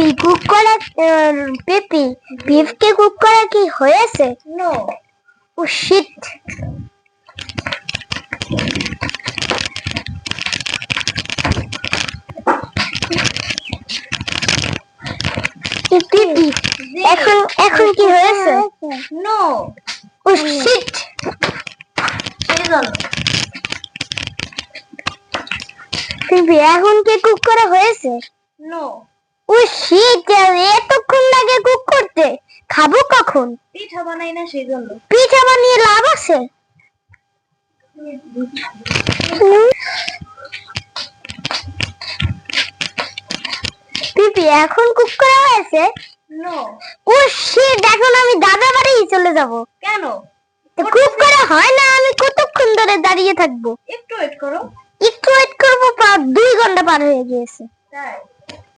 পিপি cook করা পিপি বিফকে cook করা কি হয়েছে? নো। ও শিট। পিপি এখন কি হয়েছে? নো। ও শিট। পিপি এখন কি কুক করা হয়েছে? নো। ও শিট, এতক্ষণ লাগে কুক করতে, খাবো কখন? পিঠা বানাই না সেই জন্য। পিঠা বানিয়ে লাভ আছে? পিপি এখন কুক করা হয়েছে? নো। ও শিট, এখন আমি দাদা বাড়ি চলে যাব। কেন? কুক করা হয় না, আমি কতক্ষণ ধরে দাঁড়িয়ে থাকবো? একটু ওয়েট করো। একটু ওয়েট করবো, 2 ঘন্টা পার হয়ে গিয়েছে। তাই?